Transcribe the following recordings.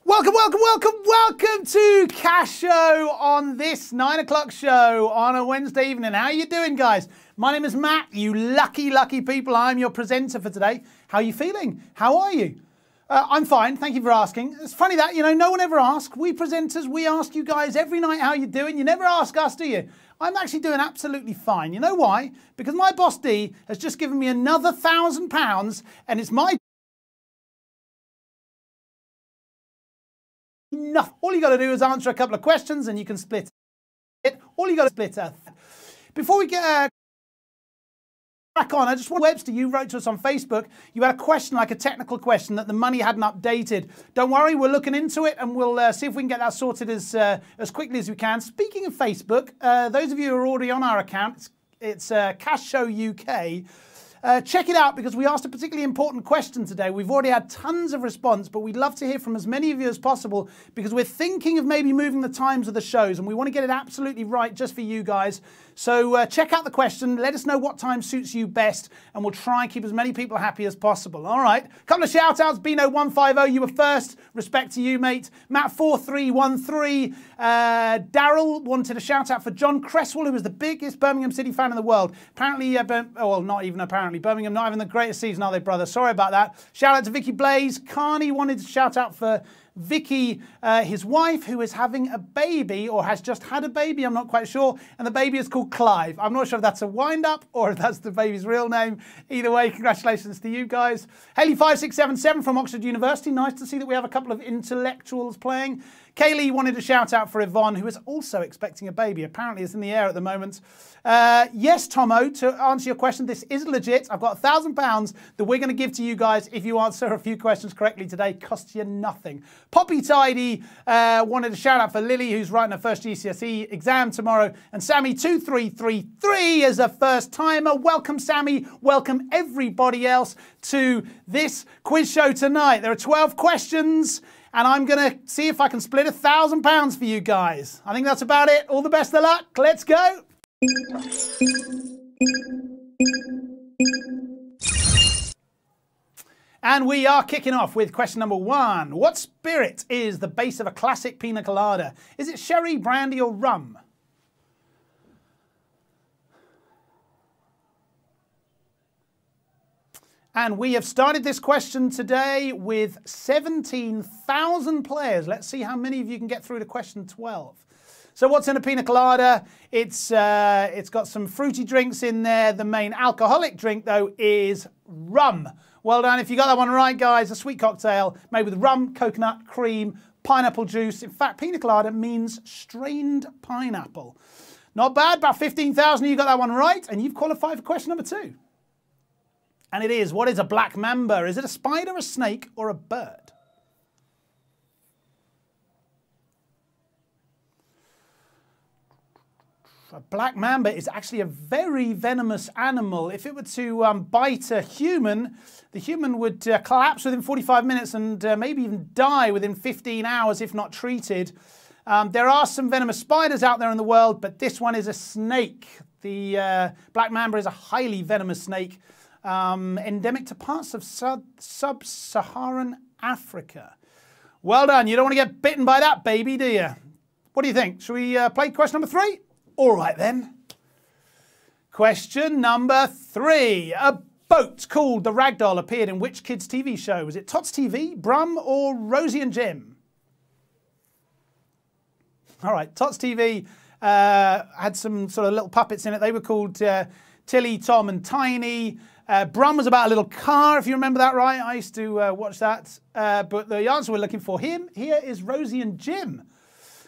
Welcome to Cash Show on this 9 o'clock show on a Wednesday evening. How are you doing, guys? My name is Matt. You lucky people. I'm your presenter for today. How are you feeling? How are you? I'm fine. Thank you for asking. It's funny that, no one ever asks. We presenters, we ask you guys every night how you're doing. You never ask us, do you? I'm actually doing absolutely fine. You know why? Because my boss D has just given me another £1,000 and it's my enough. All you got to do is answer a couple of questions and you can split it. All you got to split it. Before we get back on, I just want Webster, you wrote to us on Facebook. You had a question, like a technical question, that the money hadn't updated. Don't worry, we're looking into it and we'll see if we can get that sorted as quickly as we can. Speaking of Facebook, those of you who are already on our account, it's Cash Show UK. Check it out because we asked a particularly important question today. We've already had tons of response, but we'd love to hear from as many of you as possible because we're thinking of maybe moving the times of the shows and we want to get it absolutely right just for you guys. So check out the question, let us know what time suits you best, and we'll try and keep as many people happy as possible. All right, a couple of shout outs. Bino150, you were first. Respect to you, mate. Matt4313. Daryl wanted a shout out for John Cresswell, who was the biggest Birmingham City fan in the world. Apparently, well, not even apparently. Birmingham not having the greatest season, are they, brother? Sorry about that. Shout out to Vicky Blaze. Carney wanted to shout out for Vicky, his wife, who is having a baby or has just had a baby, I'm not quite sure, and the baby is called Clive. I'm not sure if that's a wind-up or if that's the baby's real name. Either way, congratulations to you guys. Haley5677 from Oxford University. Nice to see that we have a couple of intellectuals playing. Kaylee wanted a shout out for Yvonne, who is also expecting a baby. Apparently it's in the air at the moment. Yes, Tomo, to answer your question, this is legit. I've got £1,000 that we're going to give to you guys if you answer a few questions correctly today. Costs you nothing. Poppy Tidy wanted a shout out for Lily, who's writing her first GCSE exam tomorrow. And Sammy2333 is a first timer. Welcome, Sammy. Welcome everybody else to this quiz show tonight. There are 12 questions. And I'm going to see if I can split £1,000 for you guys. I think that's about it. All the best of luck. Let's go. And we are kicking off with question number 1. What spirit is the base of a classic pina colada? Is it sherry, brandy, or rum? And we have started this question today with 17,000 players. Let's see how many of you can get through to question 12. So what's in a pina colada? It's got some fruity drinks in there. The main alcoholic drink, though, is rum. Well done. If you got that one right, guys, a sweet cocktail made with rum, coconut, cream, pineapple juice. In fact, pina colada means strained pineapple. Not bad. About 15,000 of you got that one right, and you've qualified for question number 2. And it is, what is a black mamba? Is it a spider, a snake, or a bird? A black mamba is actually a very venomous animal. If it were to bite a human, the human would collapse within 45 minutes and maybe even die within 15 hours if not treated. There are some venomous spiders out there in the world, but this one is a snake. The black mamba is a highly venomous snake. Endemic to parts of sub-Saharan Africa. Well done. You don't want to get bitten by that baby, do you? What do you think? Shall we play question number 3? All right, then. Question number 3. A boat called the Ragdoll appeared in which kids' TV show? Was it Tots TV, Brum, or Rosie and Jim? All right, Tots TV had some sort of little puppets in it. They were called Tilly, Tom, and Tiny. Brum was about a little car, if you remember that right. I used to watch that. But the answer we're looking for here is Rosie and Jim.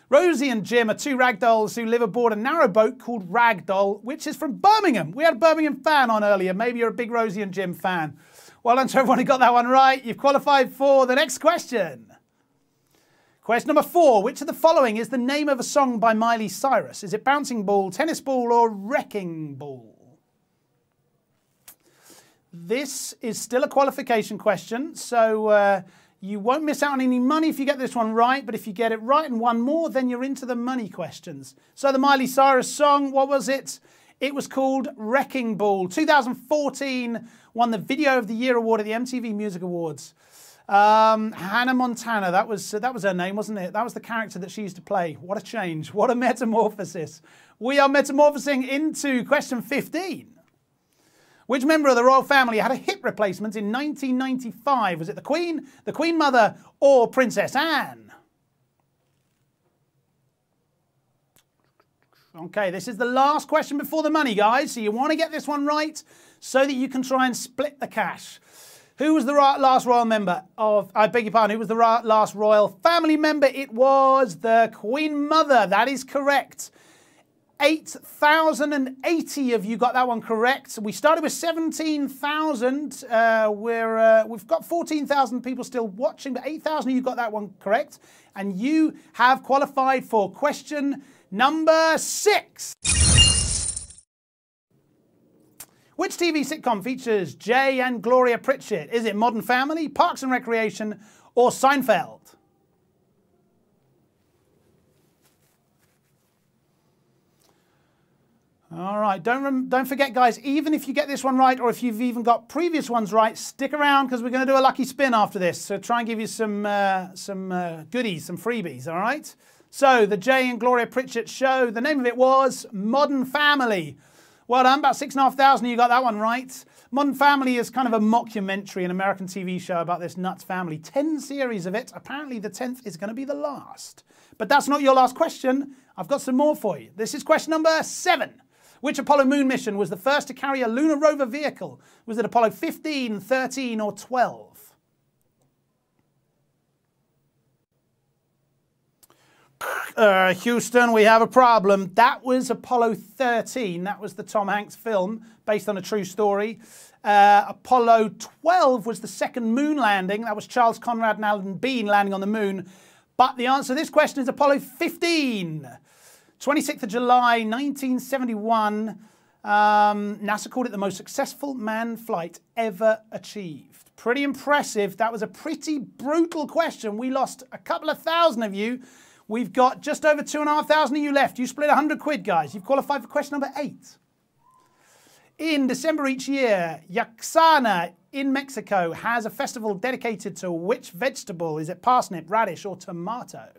Rosie and Jim are 2 ragdolls who live aboard a narrowboat called Ragdoll, which is from Birmingham. We had a Birmingham fan on earlier. Maybe you're a big Rosie and Jim fan. Well done to everyone who got that one right. You've qualified for the next question. Question number 4. Which of the following is the name of a song by Miley Cyrus? Is it Bouncing Ball, Tennis Ball, or Wrecking Ball? This is still a qualification question, so you won't miss out on any money if you get this one right, but if you get it right and one more, then you're into the money questions. So the Miley Cyrus song, what was it? It was called Wrecking Ball. 2014 won the Video of the Year award at the MTV Music Awards. Hannah Montana, that was her name, wasn't it? That was the character that she used to play. What a change. What a metamorphosis. We are metamorphosing into question 15. Which member of the royal family had a hip replacement in 1995? Was it the Queen Mother, or Princess Anne? Okay, this is the last question before the money, guys. So you want to get this one right so that you can try and split the cash. Who was the last royal member of, I beg your pardon, who was the last royal family member? It was the Queen Mother. That is correct. 8,080 of you got that one correct. We started with 17,000. We've got 14,000 people still watching, but 8,000 of you got that one correct. And you have qualified for question number 6. Which TV sitcom features Jay and Gloria Pritchett? Is it Modern Family, Parks and Recreation, or Seinfeld? All right, don't forget, guys, even if you get this one right, or if you've even got previous ones right, stick around because we're going to do a lucky spin after this. So try and give you some goodies, some freebies, all right? So the Jay and Gloria Pritchett show, the name of it was Modern Family. Well done, about 6,500 of you got that one right. Modern Family is kind of a mockumentary, an American TV show about this nuts family. 10 series of it. Apparently the 10th is going to be the last. But that's not your last question. I've got some more for you. This is question number 7. Which Apollo moon mission was the first to carry a lunar rover vehicle? Was it Apollo 15, 13, or 12? Houston, we have a problem. That was Apollo 13. That was the Tom Hanks film based on a true story. Apollo 12 was the second moon landing. That was Charles Conrad and Alan Bean landing on the moon. But the answer to this question is Apollo 15. 26th of July, 1971. NASA called it the most successful manned flight ever achieved. Pretty impressive. That was a pretty brutal question. We lost a couple of thousand of you. We've got just over 2,500 of you left. You split 100 quid, guys. You've qualified for question number 8. In December each year, Yaxana in Mexico has a festival dedicated to which vegetable? Is it parsnip, radish, or tomato?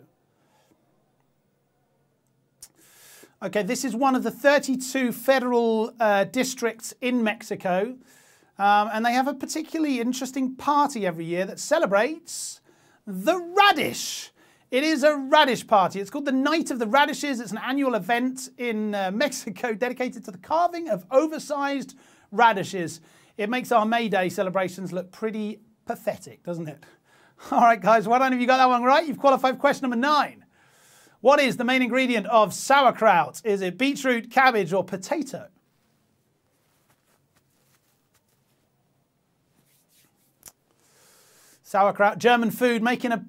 Okay, this is one of the 32 federal districts in Mexico. And they have a particularly interesting party every year that celebrates the radish. It is a radish party. It's called the Night of the Radishes. It's an annual event in Mexico dedicated to the carving of oversized radishes. It makes our May Day celebrations look pretty pathetic, doesn't it? All right, guys, well done if you got that one right. You've qualified for question number 9. What is the main ingredient of sauerkraut? Is it beetroot, cabbage, or potato? Sauerkraut, German food, making it's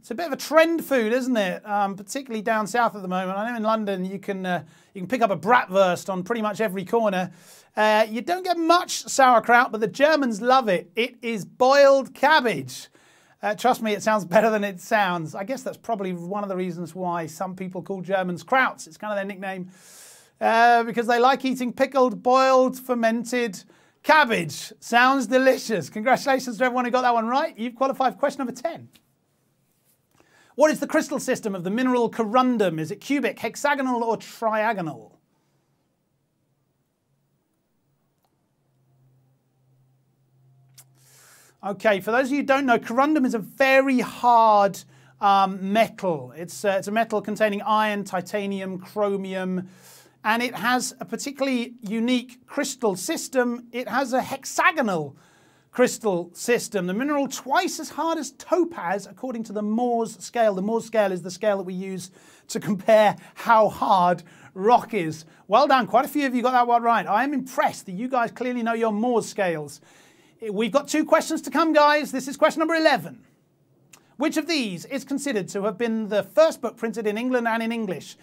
a bit of a trend food, isn't it? Particularly down south at the moment. I know in London you can pick up a bratwurst on pretty much every corner. You don't get much sauerkraut, but the Germans love it. It is boiled cabbage. Trust me, it sounds better than it sounds. I guess that's probably one of the reasons why some people call Germans Krauts. It's kind of their nickname. Because they like eating pickled, boiled, fermented cabbage. Sounds delicious. Congratulations to everyone who got that one right. You've qualified for question number 10. What is the crystal system of the mineral corundum? Is it cubic, hexagonal, or triagonal? Okay, for those of you who don't know, corundum is a very hard metal. It's a metal containing iron, titanium, chromium, and it has a particularly unique crystal system. It has a hexagonal crystal system. The mineral twice as hard as topaz, according to the Mohs scale. The Mohs scale is the scale that we use to compare how hard rock is. Well done. Quite a few of you got that one right. I am impressed that you guys clearly know your Mohs scales. We've got 2 questions to come, guys. This is question number 11. Which of these is considered to have been the first book printed in England and in English?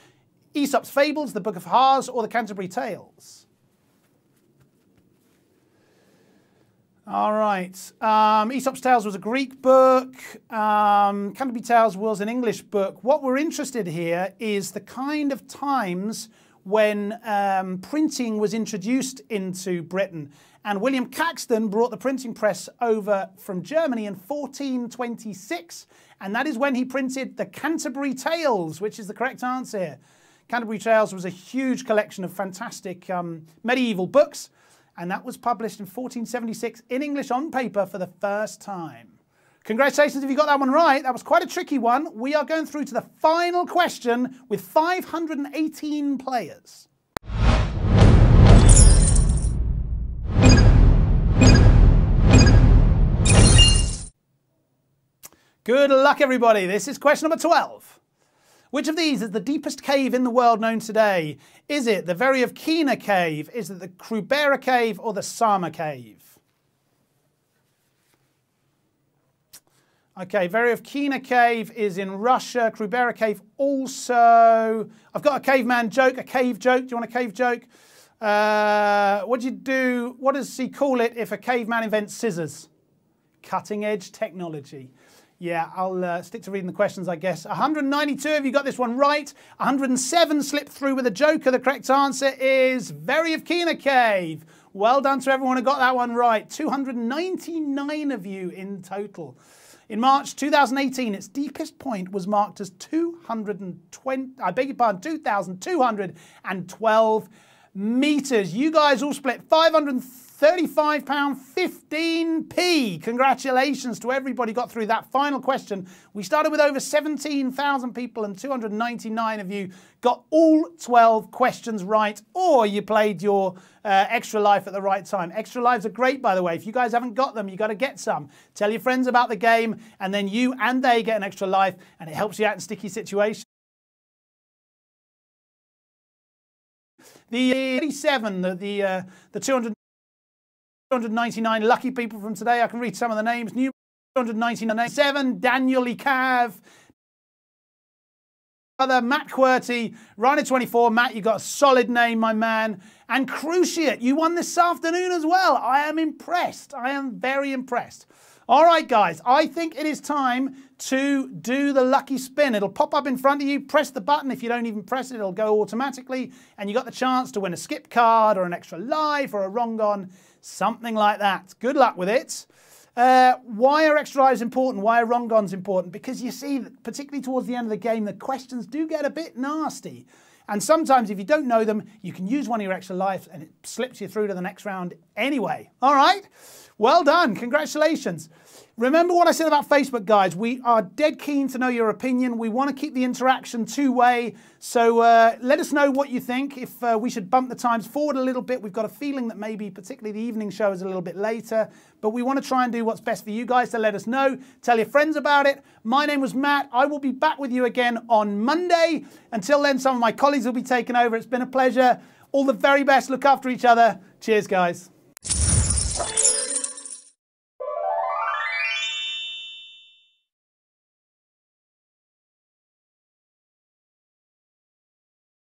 Aesop's Fables, the Book of Haws, or the Canterbury Tales? All right. Aesop's Tales was a Greek book. Canterbury Tales was an English book. What we're interested here is the kind of times when printing was introduced into Britain. And William Caxton brought the printing press over from Germany in 1426. And that is when he printed the Canterbury Tales, which is the correct answer here. Canterbury Tales was a huge collection of fantastic medieval books. And that was published in 1476 in English on paper for the first time. Congratulations if you got that one right. That was quite a tricky one. We are going through to the final question with 518 players. Good luck, everybody. This is question number 12. Which of these is the deepest cave in the world known today? Is it the YFTUBR cave? Is it the YFTUBR cave or the Sama cave? Okay, YFTUBR cave is in Russia. YFTUBR cave also. I've got a caveman joke, a cave joke. Do you want a cave joke? What do you do? What does he call it if a caveman invents scissors? Cutting edge technology. Yeah, I'll stick to reading the questions, I guess. 192 of you got this one right. 107 slipped through with a joker. The correct answer is YFTUBR cave. Well done to everyone who got that one right. 299 of you in total. In March 2018, its deepest point was marked as 2,212 meters. You guys all split £535.15p. Congratulations to everybody who got through that final question. We started with over 17,000 people and 299 of you got all 12 questions right, or you played your extra life at the right time. Extra lives are great, by the way. If you guys haven't got them, you got to get some. Tell your friends about the game, and then you and they get an extra life, and it helps you out in sticky situations. The 87, the 299 lucky people from today. I can read some of the names. New 299. 7, Daniel Icav. Matt Querty, Rhino24. Matt, you got a solid name, my man. And Cruciate, you won this afternoon as well. I am impressed. I am very impressed. All right, guys, I think it is time to do the lucky spin. It'll pop up in front of you. Press the button. If you don't even press it, it'll go automatically. And you got the chance to win a skip card or an extra life or a wrong on, something like that. Good luck with it. Why are extra lives important? Why are wrong ons important? Because you see, particularly towards the end of the game, the questions do get a bit nasty. And sometimes if you don't know them, you can use one of your extra lives and it slips you through to the next round anyway. All right? Well done. Congratulations. Remember what I said about Facebook, guys. We are dead keen to know your opinion. We want to keep the interaction two-way. So let us know what you think. If we should bump the times forward a little bit. We've got a feeling that maybe particularly the evening show is a little bit later. But we want to try and do what's best for you guys. So let us know. Tell your friends about it. My name was Matt. I will be back with you again on Monday. Until then, some of my colleagues will be taking over. It's been a pleasure. All the very best. Look after each other. Cheers, guys.